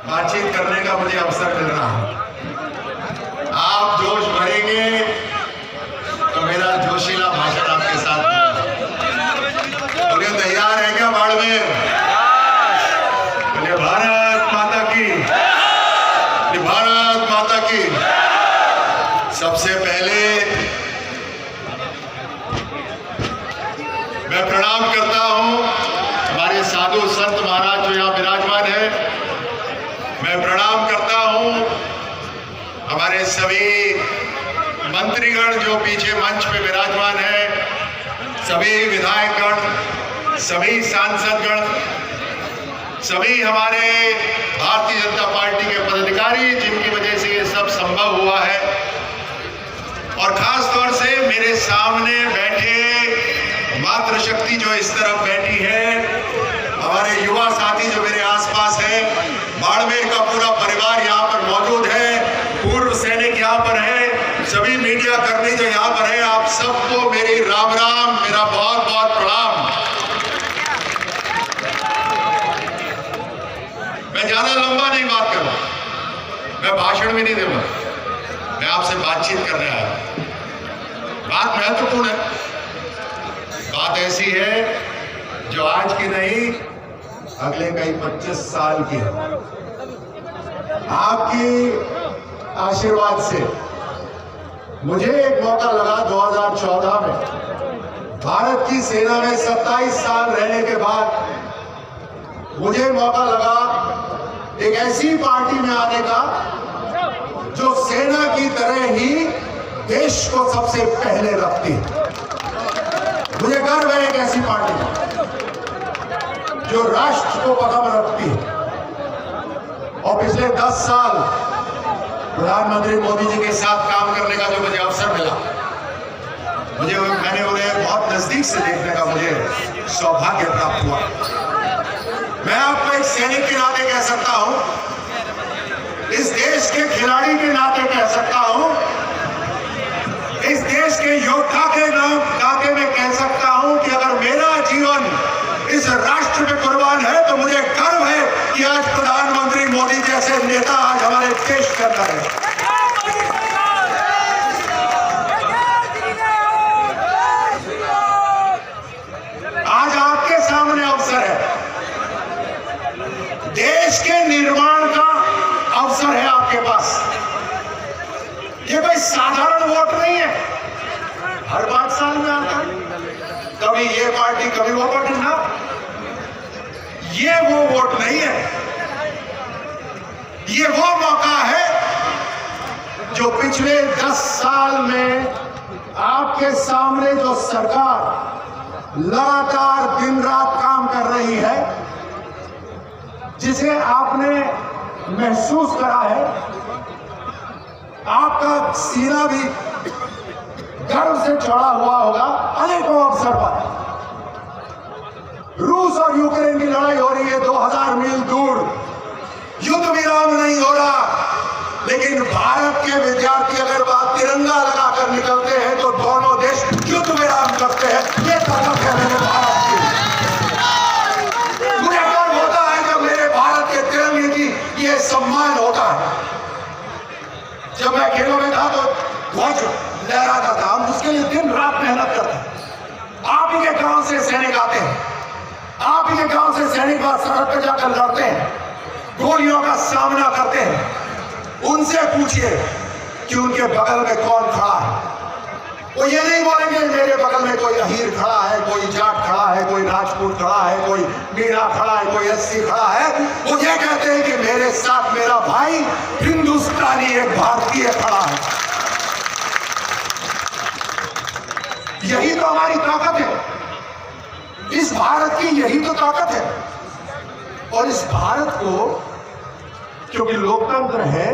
बातचीत करने का मुझे अवसर मिल रहा है। आप जोश भरेंगे तो मेरा जोशीला भाषण आपके साथ बोलिए, तैयार है क्या बाड़मेर? बोलिए भारत माता की, भारत माता की। सबसे पहले मैं प्रणाम करता हूं हमारे साधु संत महाराज जो यहाँ विराजमान है। मैं प्रणाम करता हूं हमारे सभी मंत्रीगण जो पीछे मंच पे विराजमान है, सभी विधायकगण, सभी सांसदगण, सभी हमारे भारतीय जनता पार्टी के पदाधिकारी जिनकी वजह से ये सब संभव हुआ है, और खास तौर से मेरे सामने बैठे मातृशक्ति जो इस तरफ बैठी है, हमारे युवा साथी जो मेरे आसपास है, बाड़मेर का पूरा परिवार यहाँ पर मौजूद है, पूर्व सैनिक यहाँ पर है, सभी मीडिया कर्मी जो यहाँ पर है, आप सबको मेरी राम राम, मेरा बहुत बहुत प्रणाम। मैं ज्यादा लंबा नहीं बात करूं, मैं भाषण भी नहीं दूंगा, मैं आपसे बातचीत करने आया हूं। बात महत्वपूर्ण है, बात ऐसी है जो आज की नहीं अगले कई 25 साल की है। आपकी आशीर्वाद से मुझे एक मौका लगा 2014 में, भारत की सेना में 27 साल रहने के बाद मुझे मौका लगा एक ऐसी पार्टी में आने का जो सेना की तरह ही देश को सबसे पहले रखती है। मुझे गर्व है एक ऐसी पार्टी जो राष्ट्र को प्रथम रखती है। और पिछले 10 साल प्रधानमंत्री मोदी जी के साथ काम करने का जो मुझे अवसर मिला, मैंने उन्हें बहुत नजदीक से देखने का मुझे सौभाग्य प्राप्त हुआ। मैं आपको एक सैनिक के नाते कह सकता हूं, इस देश के खिलाड़ी के नाते कह सकता हूं, इस देश के योद्धा के नाते में कह सकता हूं कि अगर मेरा जीवन इस राष्ट्र पे कुर्बान है तो मुझे गर्व है कि आज प्रधानमंत्री मोदी जैसे नेता आज हमारे देश के अंदर है। आज आपके सामने अवसर है, देश के निर्माण का अवसर है आपके पास। ये कोई साधारण वोट नहीं है, हर 5 साल में आता है, कभी ये पार्टी कभी वो पार्टी ना, ये वो वोट नहीं है, ये वो मौका है जो पिछले 10 साल में आपके सामने जो सरकार लगातार दिन रात काम कर रही है, जिसे आपने महसूस करा है, आपका सीना भी गर्व से चढ़ा हुआ होगा। अनेकों अवसर पर रूस और यूक्रेन की लड़ाई हो रही है 2000 मील दूर, युद्ध विराम नहीं हो रहा, लेकिन भारत के विद्यार्थी अगर बात तिरंगा लगाकर निकलते हैं तो दोनों देश युद्ध विराम करते हैं। ये ताकत है मेरे भारत की। मुझे गर्व होता है जब मेरे भारत के तिरंगे की ये सम्मान होता है। जब मैं खेलों में था तो ध्वज लहराता था, हम उसके लिए दिन रात मेहनत करते हैं। आप ही के गांव से सैनिक आते हैं, आप ही के गांव से सैनिक सरहद पर जाकर लड़ते हैं, गोलियों का सामना करते हैं। उनसे पूछिए कि उनके बगल में कौन खड़ा है। वो ये नहीं बोलेंगे मेरे बगल में कोई अहीर खड़ा है, कोई जाट खड़ा है, कोई राजपूत खड़ा है, कोई मीणा खड़ा है, कोई एससी खड़ा है। वो ये कहते हैं कि मेरे साथ मेरा भाई हिंदुस्तानी एक भारतीय खड़ा है। यही तो हमारी ताकत है, इस भारत की यही तो ताकत है। और इस भारत को, क्योंकि लोकतंत्र है,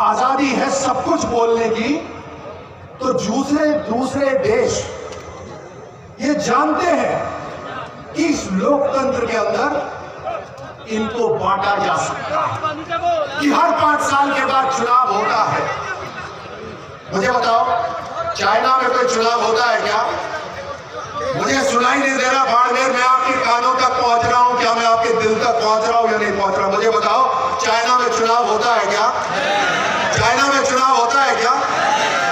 आजादी है सब कुछ बोलने की, तो दूसरे देश ये जानते हैं कि इस लोकतंत्र के अंदर इनको बांटा जा सकता है, कि हर 5 साल के बाद चुनाव होता है। मुझे बताओ, चाइना में कोई चुनाव होता है क्या? मुझे सुनाई नहीं दे रहा बाड़मेर, मैं आपके कानों तक पहुंच रहा हूं, क्या मैं आपके दिल तक पहुंच रहा हूं या नहीं पहुंच रहा? मुझे बताओ, चाइना में चुनाव होता है क्या? चाइना में चुनाव होता है क्या?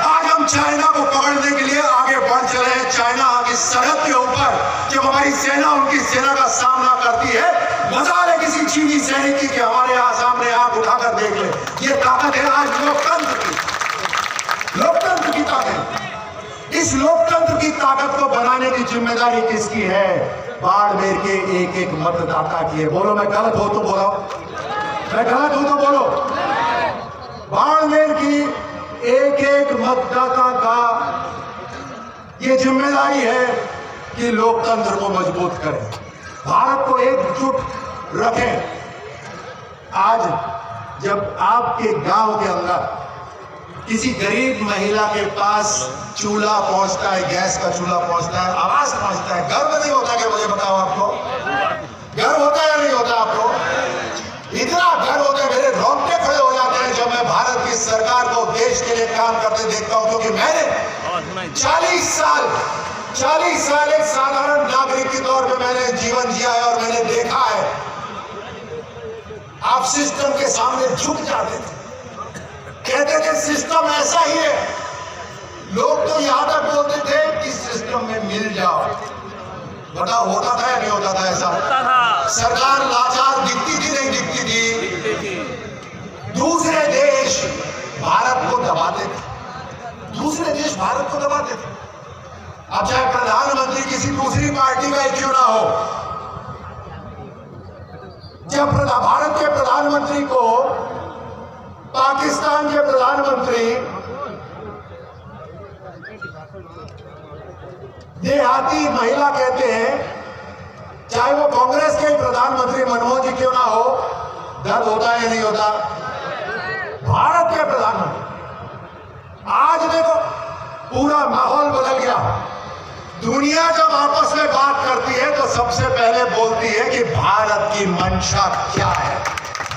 आज हम चाइना को पकड़ने के लिए आगे बढ़ चले हैं। चाइना की सरहद के ऊपर जब हमारी सेना उनकी सेना का सामना करती है, मजाल है किसी चीनी सैनिक की कि हमारे यहाँ सामने आंख उठाकर देख ले। ये ताकत है आज लोकतंत्र की, लोकतंत्र की ताकत। इस लोकतंत्र की ताकत को बनाने की जिम्मेदारी किसकी है? बाड़मेर के एक एक मतदाता की है। बोलो मैं गलत हो तो बोलो, मैं गलत हूं तो बोलो। बाड़मेर की एक एक मतदाता का ये जिम्मेदारी है कि लोकतंत्र को मजबूत करें, भारत को एकजुट रखें। आज जब आपके गांव के अंदर किसी गरीब महिला के पास चूल्हा पहुंचता है, गैस का चूल्हा पहुंचता है, आवाज पहुंचता है, गर्व नहीं होता क्या? मुझे बताओ, आपको गर्व होता है या नहीं होता? आपको इतना गर्व होता है, मेरे रोंगटे खड़े हो जाते हैं जब मैं भारत की सरकार को देश के लिए काम करते देखता हूं, क्योंकि मैंने 40 साल एक साधारण नागरिक के तौर पे मैंने जीवन जिया है और मैंने देखा है आप सिस्टम के सामने झुक जाते थे, कहते थे सिस्टम ऐसा ही है। लोग तो यहां तक बोलते थे कि सिस्टम में मिल जाओ। बताओ होता था या नहीं होता था ऐसा? सरकार लाचार दिखती थी, नहीं दिखती थी? दूसरे देश भारत को दबाते थे, दूसरे देश भारत को दबाते थे। अब चाहे प्रधानमंत्री किसी दूसरी पार्टी का क्यों ना हो, जब भारत के प्रधानमंत्री को पाकिस्तान के प्रधानमंत्री देहाती महिला कहते हैं, चाहे वो कांग्रेस के प्रधानमंत्री मनमोहन जी क्यों ना हो, दर्द होता है या नहीं होता? भारत के प्रधानमंत्री, आज देखो पूरा माहौल बदल गया। दुनिया जब आपस में बात करती है तो सबसे पहले बोलती है कि भारत की मंशा क्या है।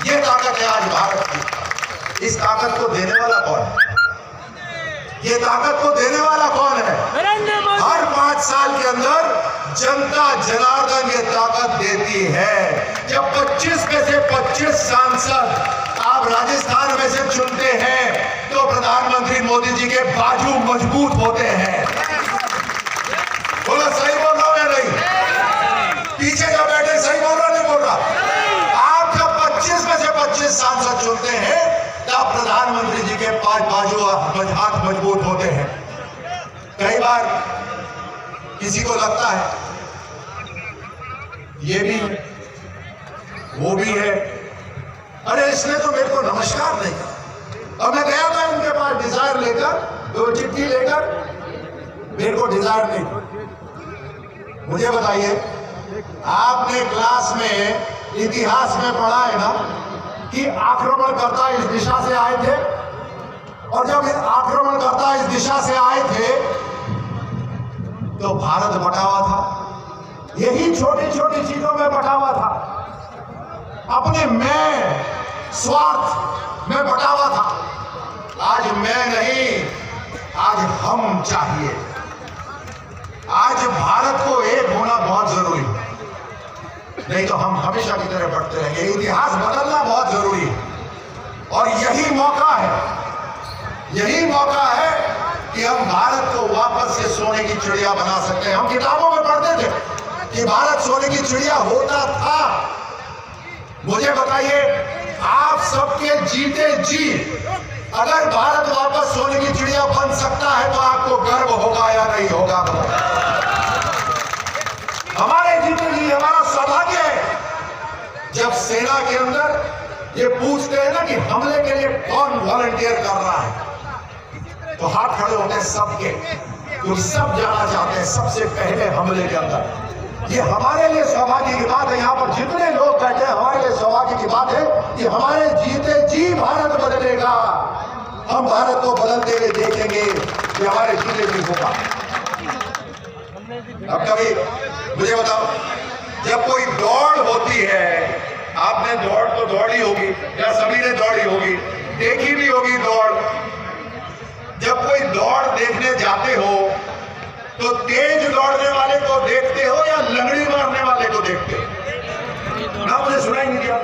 ये ताकत है आज भारत की। इस ताकत को देने वाला कौन है? ये ताकत को देने वाला कौन है? हर 5 साल के अंदर जनता जनार्दन ये ताकत देती है। जब 25 में से 25 सांसद आप राजस्थान में से चुनते हैं तो प्रधानमंत्री मोदी जी के बाजू मजबूत होते हैं। बोलो सही बोल रहा हूं या नहीं? पीछे जो बैठे सही बोल रहा नहीं बोल रहा? आप जब 25 में से 25 सांसद चुनते हैं तब प्रधानमंत्री जी के 5 बाजू हाथ मजबूत होते हैं। कई बार किसी को लगता है ये भी है, वो भी है, अरे इसने तो मेरे को नमस्कार नहीं कहा। और मैं गया था इनके पास डिजायर लेकर, तो चिट्ठी लेकर, मेरे को डिजायर नहीं। मुझे बताइए, आपने क्लास में इतिहास में पढ़ा है ना कि आक्रमणकर्ता इस दिशा से आए थे, और जब आक्रमणकर्ता इस दिशा से आए थे तो भारत बटा हुआ था। यही छोटी छोटी चीजों में बटा हुआ था, अपने मैं स्वार्थ में बटा हुआ था। आज मैं नहीं, आज हम चाहिए। आज भारत को एक होना बहुत जरूरी है, नहीं तो हम हमेशा की तरह बढ़ते रहेंगे। इतिहास बदलना बहुत जरूरी है और यही मौका है, यही मौका है कि हम भारत को वापस से सोने की चिड़िया बना सकते हैं। हम किताबों में पढ़ते थे कि भारत सोने की चिड़िया होता था। मुझे बताइए, आप सबके जीते जी अगर भारत वापस सोने की चिड़िया बन सकता है तो आपको गर्व होगा या नहीं होगा? हमारे जीते जी हमारा सौभाग्य है। जब सेना के अंदर ये पूछते हैं ना कि हमले के लिए कौन वॉलंटियर कर रहा है, तो हाथ खड़े होते हैं सबके, क्योंकि सब जाना चाहते हैं सबसे पहले हमले के अंदर। ये हमारे लिए सौभाग्य की बात है, यहाँ पर जितने लोग बैठे हैं हमारे लिए सौभाग्य की बात है कि हमारे जीते जी भारत बदलेगा। हम भारत को बदलते हुए देखेंगे कि हमारे जीते जी होगा। अब कभी मुझे बताओ, जब कोई दौड़ होती है, आपने दौड़ तो दौड़ी होगी या सभी ने दौड़ी होगी, देखी भी होगी दौड़। जब कोई दौड़ देखने जाते हो तो तेज दौड़ने वाले को देखते हो या लंगड़ी मारने वाले को देखते हो? ना मुझे सुनाई नहीं दिया।